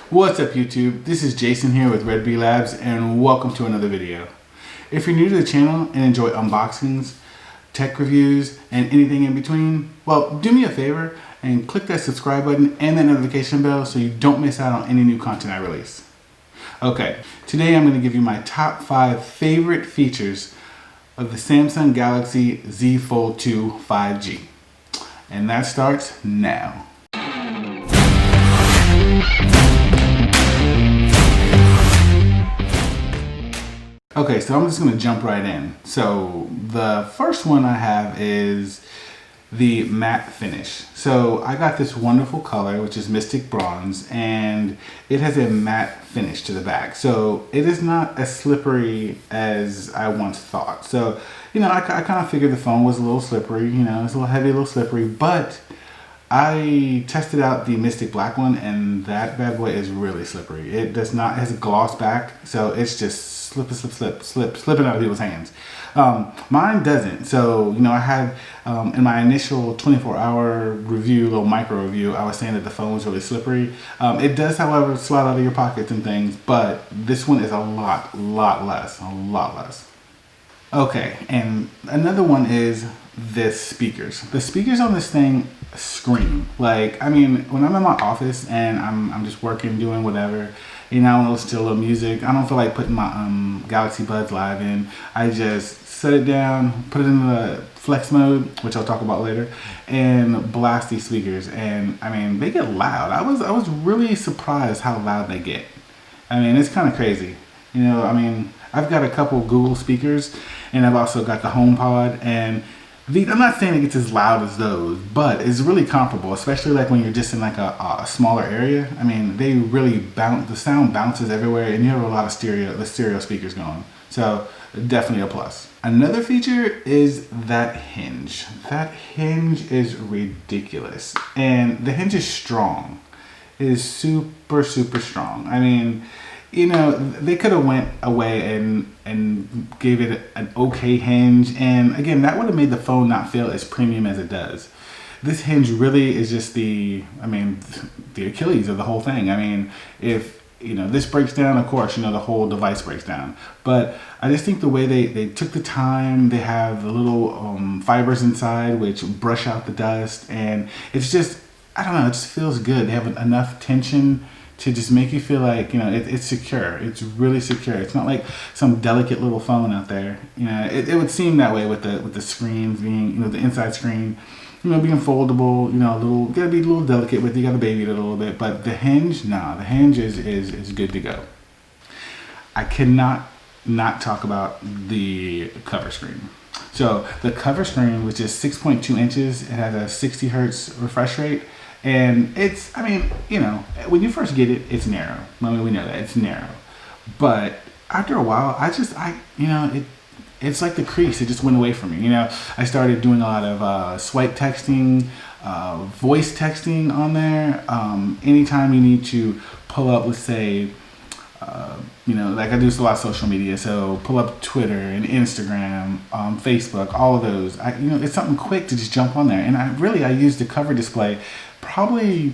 What's up YouTube? This is Jason here with RedBeeLabs and welcome to another video. If you're new to the channel and enjoy unboxings, tech reviews, and anything in between, well, do me a favor and click that subscribe button and that notification bell so you don't miss out on any new content I release. Okay, today I'm going to give you my top 5 favorite features of the Samsung Galaxy Z Fold 2 5G. And that starts now. Okay, so I'm just going to jump right in. So the first one I have is the matte finish. So I got this wonderful color, which is Mystic Bronze, and it has a matte finish to the back. So it is not as slippery as I once thought. So, you know, I kind of figured the phone was a little slippery, you know, it's a little heavy, a little slippery, but I tested out the Mystic Black one and that bad boy is really slippery. It does not, it has a gloss back, so it's just slipping out of people's hands. Mine doesn't. So, you know, I had in my initial 24-hour review, little micro review, I was saying that the phone was really slippery. It does, however, slide out of your pockets and things, but this one is a lot less. Okay, and another one is the speakers. The speakers on this thing scream. Like, I mean, when I'm in my office and I'm just working, doing whatever, you know, I want to listen to a little music. I don't feel like putting my Galaxy Buds Live in. I just set it down, put it in the flex mode, which I'll talk about later, and blast these speakers. And I mean, they get loud. I was really surprised how loud they get. I mean, it's kind of crazy. You know, I mean, I've got a couple Google speakers, and I've also got the HomePod, and I'm not saying it gets as loud as those, but it's really comparable, especially like when you're just in like a smaller area. I mean, they really bounce, the sound bounces everywhere, and you have a lot of stereo speakers going. So definitely a plus. Another feature is that hinge. That hinge is ridiculous, and the hinge is strong. It is super strong. I mean, you know, they could have went away and gave it an okay hinge, and again, that would have made the phone not feel as premium as it does. This hinge really is just the Achilles of the whole thing. I mean, if, you know, this breaks down, of course, you know, the whole device breaks down. But I just think the way they took the time, they have the little fibers inside which brush out the dust, and it's just, I don't know, it just feels good. They have enough tension to just make you feel like, you know, it's secure. It's really secure. It's not like some delicate little phone out there. You know, it would seem that way with the screens being, you know, the inside screen, you know, being foldable, you know, you gotta be a little delicate with it, you gotta baby it a little bit. But the hinge, nah, the hinge is good to go. I cannot not talk about the cover screen. So the cover screen, which is 6.2 inches, it has a 60 hertz refresh rate. And it's, I mean, you know, when you first get it, it's narrow. I mean, we know that it's narrow. But after a while, you know, it's like the crease. It just went away from me. You know, I started doing a lot of swipe texting, voice texting on there. Anytime you need to pull up, let's say, you know, like I do a lot of social media, so pull up Twitter and Instagram, Facebook, all of those. You know, it's something quick to just jump on there. And I use the cover display probably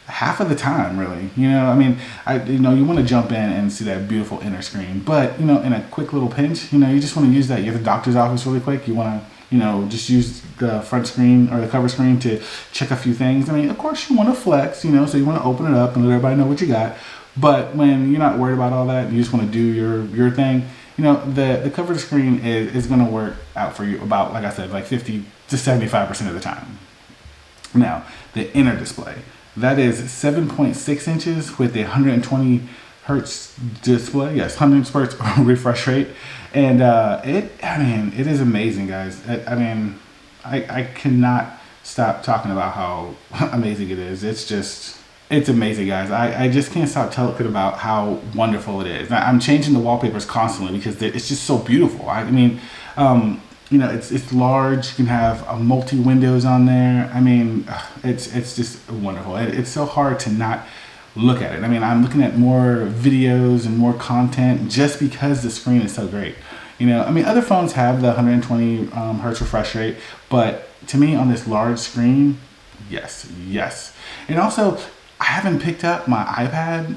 half of the time, really. You know, I mean, you know, you want to jump in and see that beautiful inner screen, but, you know, in a quick little pinch, you know, you just want to use that. You're at the doctor's office really quick. You want to, you know, just use the front screen or the cover screen to check a few things. I mean, of course you want to flex, you know, so you want to open it up and let everybody know what you got. But when you're not worried about all that, you just want to do your thing, you know, the cover screen is going to work out for you about, like I said, like 50 to 75% of the time. Now, the inner display, that is 7.6 inches with a 120 hertz display. Yes, 100 hertz refresh rate. And it is amazing, guys. I mean, I cannot stop talking about how amazing it is. It's amazing, guys. I just can't stop talking about how wonderful it is. I'm changing the wallpapers constantly because it's just so beautiful. I mean, you know, it's large. You can have multi windows on there. I mean, it's just wonderful. It's so hard to not look at it. I mean, I'm looking at more videos and more content just because the screen is so great. You know, I mean, other phones have the 120 hertz refresh rate, but to me, on this large screen, yes. And also, I haven't picked up my iPad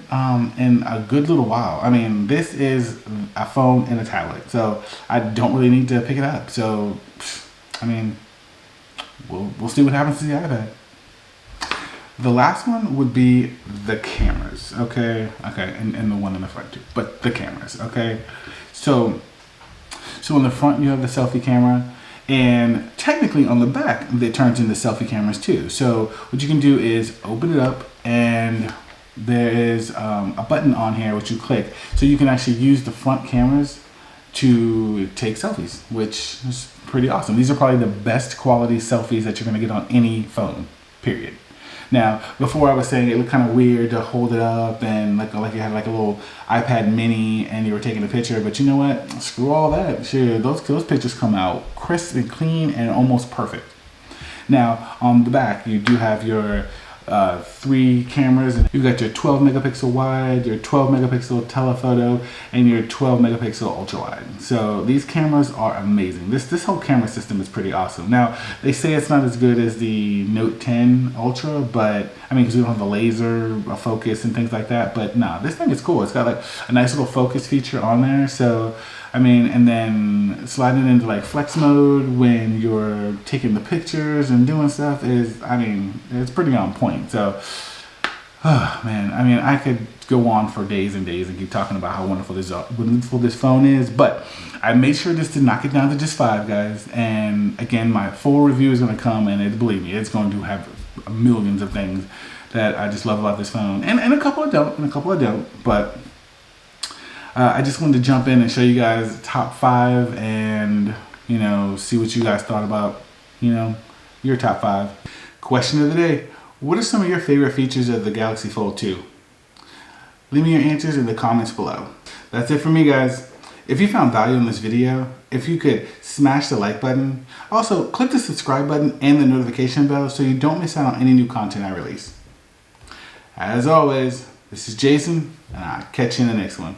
in a good little while. I mean, this is a phone and a tablet, so I don't really need to pick it up. So, I mean, we'll see what happens to the iPad. The last one would be the cameras, okay, and the one in the front too, but the cameras, okay. So in the front you have the selfie camera, and technically on the back it turns into selfie cameras too. So what you can do is open it up, and there is a button on here which you click, so you can actually use the front cameras to take selfies, which is pretty awesome. These are probably the best quality selfies that you're gonna get on any phone, period. Now, before I was saying it looked kind of weird to hold it up and like you had like a little iPad mini and you were taking a picture, but you know what? Screw all that. Sure, those pictures come out crisp and clean and almost perfect. Now, on the back, you do have your 3 cameras. You've got your 12 megapixel wide, your 12 megapixel telephoto, and your 12 megapixel ultra wide. So these cameras are amazing. This whole camera system is pretty awesome. Now, they say it's not as good as the Note 10 Ultra, but I mean, because we don't have the laser focus and things like that, but nah, this thing is cool. It's got like a nice little focus feature on there. So I mean, and then sliding into like flex mode when you're taking the pictures and doing stuff is, I mean, it's pretty on point. So, oh man, I mean, I could go on for days and days and keep talking about how wonderful this phone is, but I made sure just to knock it down to just 5, guys. And again, my full review is going to come, and believe me, it's going to have millions of things that I just love about this phone, and a couple of don't, but I just wanted to jump in and show you guys top 5 and, you know, see what you guys thought about, you know, your top 5. Question of the day: what are some of your favorite features of the Galaxy Fold 2? Leave me your answers in the comments below. That's it for me, guys. If you found value in this video, if you could smash the like button, also click the subscribe button and the notification bell so you don't miss out on any new content I release. As always, this is Jason, and I'll catch you in the next one.